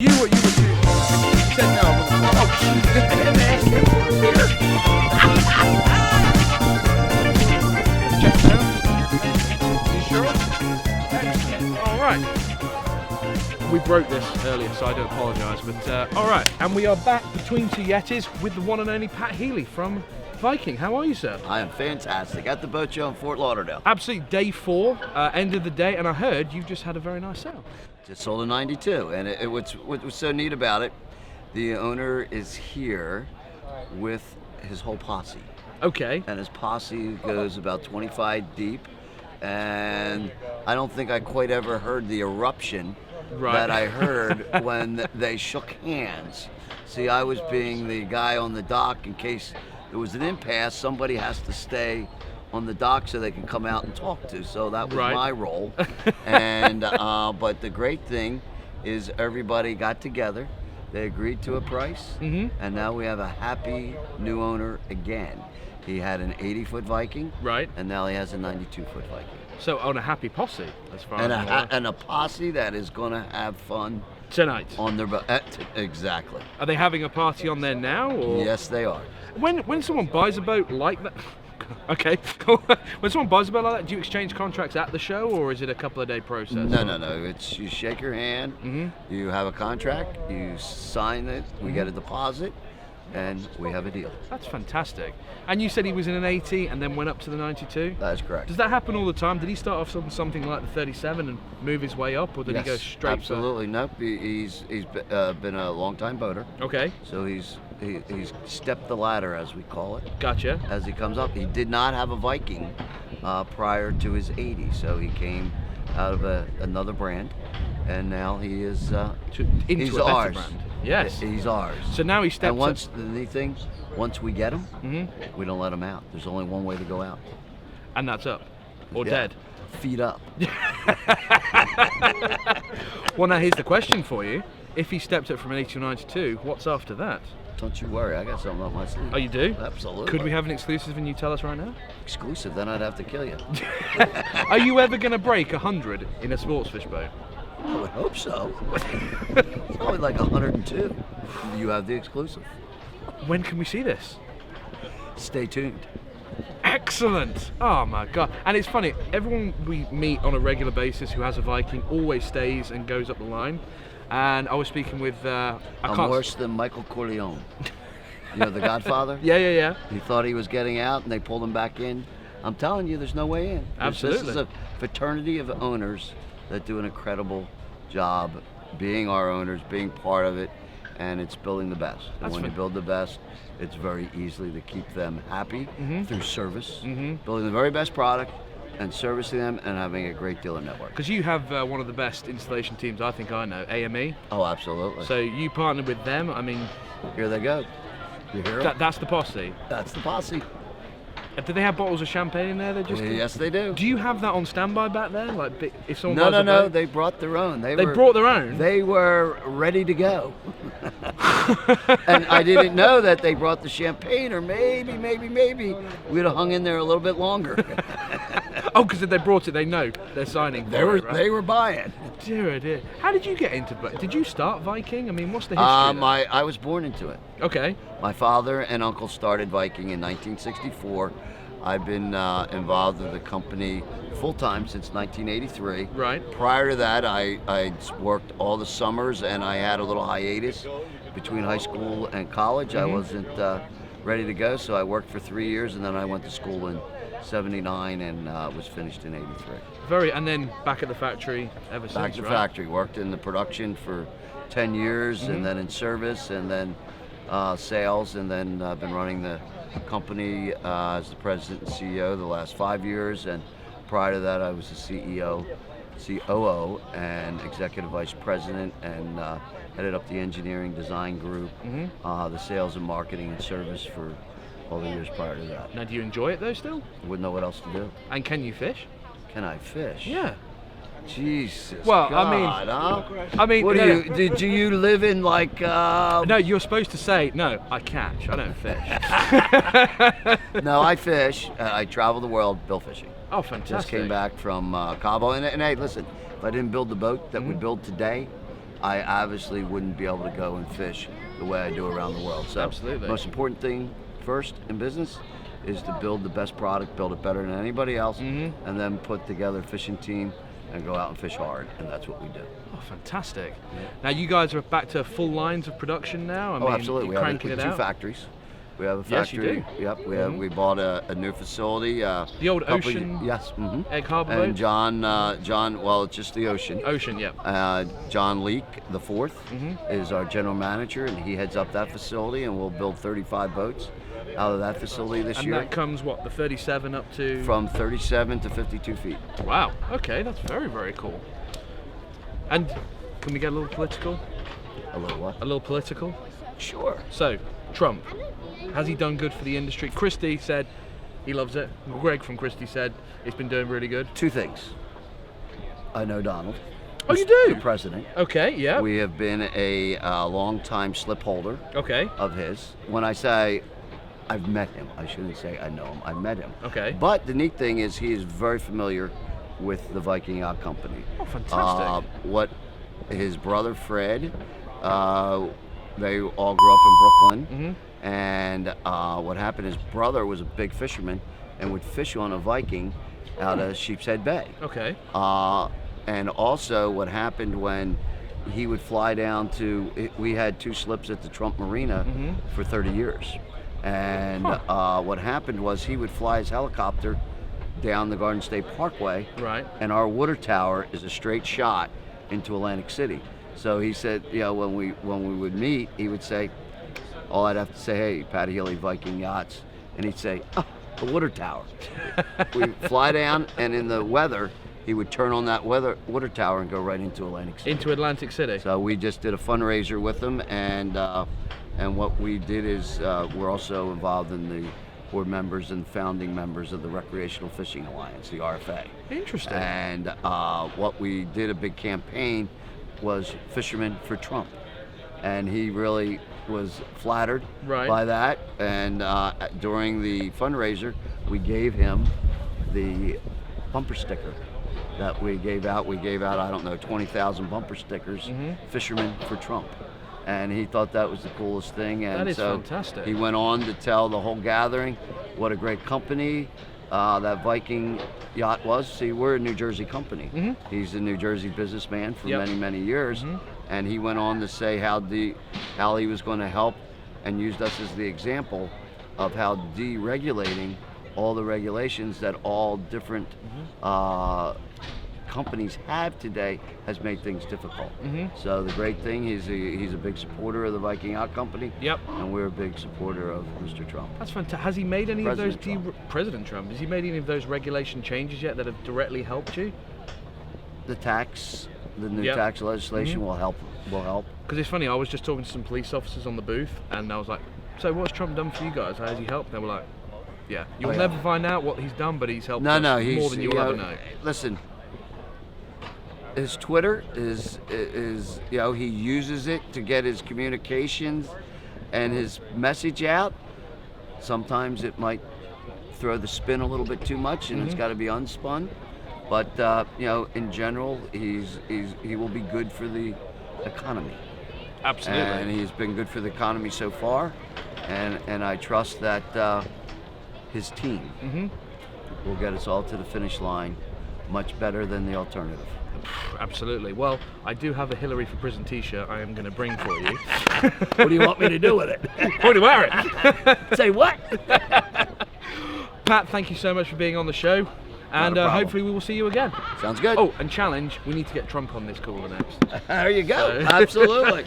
You were too. You said no. Oh, check it out. You sure? Excellent. All right. We broke this earlier, so I do apologise. But all right, and we are back between two Yetis with the one and only Pat Healey from Viking. How are you, sir? I am fantastic. At the boat show in Fort Lauderdale. Absolutely, day 4, end of the day, and I heard you've just had a very nice sale. Just sold a 92, and what was so neat about it, the owner is here with his whole posse. Okay. And his posse goes about 25 deep, and I don't think I quite ever heard the eruption that I heard when they shook hands. See, I was being the guy on the dock in case there was an impasse. Somebody has to stay on the dock so they can come out and talk to. So that was my role. And but the great thing is everybody got together. They agreed to a price, and now we have a happy new owner again. He had an 80-foot Viking, and now he has a 92-foot Viking. So on a happy posse, as far and as and a posse that is going to have fun tonight on their boat. Exactly. Are they having a party on there now? Or? Yes, they are. When someone buys a boat like that, okay, when someone buys a boat like that, do you exchange contracts at the show, or is it a couple of day process? No. It's you shake your hand, you have a contract, you sign it, we get a deposit, and we have a deal. That's fantastic. And you said he was in an 80 and then went up to the 92? That is correct. Does that happen all the time? Did he start off on something like the 37 and move his way up, or did he go straight? Absolutely. Nope. He's been a long time boater. Okay. So he's stepped the ladder, as we call it. Gotcha. As he comes up, he did not have a Viking prior to his 80, so he came out of another brand, and now he is into a better brand. Yes. He's ours. So now he steps up. The neat thing, once we get him, we don't let him out. There's only one way to go out. And that's up. Or dead. Feet up. Well, now here's the question for you. If he steps up from an 80 to 92, what's after that? Don't you worry, I got something up my sleeve. Oh, you do? Absolutely. Could we have an exclusive and you tell us right now? Exclusive? Then I'd have to kill you. Are you ever going to break 100 in a sports fish boat? I would hope so. It's probably like 102. You have the exclusive. When can we see this? Stay tuned. Excellent! Oh my god. And it's funny, everyone we meet on a regular basis who has a Viking always stays and goes up the line. And I was speaking with... I'm worse than Michael Corleone. You know, the Godfather? Yeah. He thought he was getting out and they pulled him back in. I'm telling you, there's no way in. Absolutely. This is a fraternity of owners that do an incredible job being our owners, being part of it, and it's building the best. And when you build the best, it's very easily to keep them happy through service, building the very best product, and servicing them and having a great dealer network. Because you have one of the best installation teams I think I know, AME. Oh, absolutely. So you partnered with them, I mean... Here they go. You hear them? That's the posse? That's the posse. Do they have bottles of champagne in there? Yes, they do. Do you have that on standby back there? Like, if someone buys a No. boat? They brought their own. They brought their own? They were ready to go. And I didn't know that they brought the champagne, or maybe we'd have hung in there a little bit longer. Oh, because if they brought it, they know they're signing. They were buying. Dear. How did you get into boat? Did you start Viking? I mean, what's the history? I was born into it. Okay. My father and uncle started Viking in 1964. I've been involved with the company full-time since 1983. Right. Prior to that, I worked all the summers, and I had a little hiatus between high school and college. I wasn't ready to go, so I worked for 3 years, and then I went to school in 79 and was finished in 83. And then back at the factory ever since, Back to the factory. Worked in the production for 10 years, and then in service, and then sales, and then I've been running the company as the president and CEO the last 5 years, and prior to that I was the CEO, COO, and executive vice president, and headed up the engineering design group, the sales and marketing and service for all the years prior to that. Now, do you enjoy it though still? Wouldn't know what else to do. And can you fish? Can I fish? Yeah. Jesus. Well, God, I mean, what do you live in like? No, you're supposed to say no. I catch. I don't fish. No, I fish. I travel the world bill fishing. Oh, fantastic! Just came back from Cabo, and hey, listen, if I didn't build the boat that we build today, I obviously wouldn't be able to go and fish the way I do around the world. So Absolutely. the most important thing first in business is to build the best product, build it better than anybody else, and then put together a fishing team and go out and fish hard, and that's what we do. Oh, fantastic. Now you guys are back to full lines of production now? I mean, Absolutely. We you're have cranking it two out? factories. We have a Yes, you factory. do. Yep. We bought a new facility. The old Ocean Yes. Egg Harbor And boat? John. Well, it's just the Ocean. Ocean, yep. John Leak, the fourth, is our general manager, and he heads up that facility, and we'll build 35 boats out of that facility this year. And that comes, what, the 37 up to? From 37 to 52 feet. Wow, okay, that's very, very cool. And can we get a little political? A little what? A little political? Sure. So, Trump, has he done good for the industry? Christie said he loves it. Greg from Christie said it's been doing really good. Two things. I know Donald. Oh, you do? The president. Okay, yeah. We have been a long-time slip holder Okay. of his. When I say I've met him, I shouldn't say I know him. I met him. Okay. But the neat thing is he is very familiar with the Viking Yacht Company. Oh, fantastic. What his brother Fred, they all grew up in Brooklyn, and what happened, his brother was a big fisherman and would fish on a Viking out of Sheepshead Bay. Okay. And also what happened when he would fly down to, we had two slips at the Trump Marina for 30 years. And what happened was he would fly his helicopter down the Garden State Parkway. Right. And our water tower is a straight shot into Atlantic City. So he said, when we would meet, he would say, all I'd have to say, hey, Pat Healey, Viking Yachts. And he'd say, oh, the water tower. We'd fly down, and in the weather, he would turn on that water tower and go right into Atlantic City. Into Atlantic City. So we just did a fundraiser with them, and what we did is we're also involved in the board members and founding members of the Recreational Fishing Alliance, the RFA. Interesting. And what we did, a big campaign, was Fishermen for Trump. And he really was flattered by that. And during the fundraiser, we gave him the bumper sticker that we gave out. We gave out, I don't know, 20,000 bumper stickers, Fishermen for Trump. And he thought that was the coolest thing. And that is so fantastic. He went on to tell the whole gathering what a great company that Viking Yacht was. See, we're a New Jersey company. He's a New Jersey businessman for many, many years. And he went on to say how he was going to help and used us as the example of how deregulating all the regulations that all different companies have today has made things difficult. So the great thing is he's a big supporter of the Viking Yacht Company. Yep. And we're a big supporter of Mr. Trump. That's fantastic. Has he made any President of those Trump. President Trump? Has he made any of those regulation changes yet that have directly helped you? The new tax legislation will help. Because it's funny, I was just talking to some police officers on the booth, and I was like, "So what's Trump done for you guys? How has he helped?" And they were like, "Yeah, you'll never find out what he's done, but he's helped us more than you'll ever know." Listen, his Twitter is he uses it to get his communications and his message out. Sometimes it might throw the spin a little bit too much, and it's got to be unspun. But in general, he will be good for the economy. Absolutely. And he's been good for the economy so far, and I trust that his team will get us all to the finish line much better than the alternative. Absolutely. Well, I do have a Hillary for Prison t-shirt I am going to bring for you. What do you want me to do with it? What do you wear it? Say what? Pat, thank you so much for being on the show. And hopefully we will see you again. Sounds good. Oh, and challenge, we need to get Trump on this caller next. There you go. Absolutely.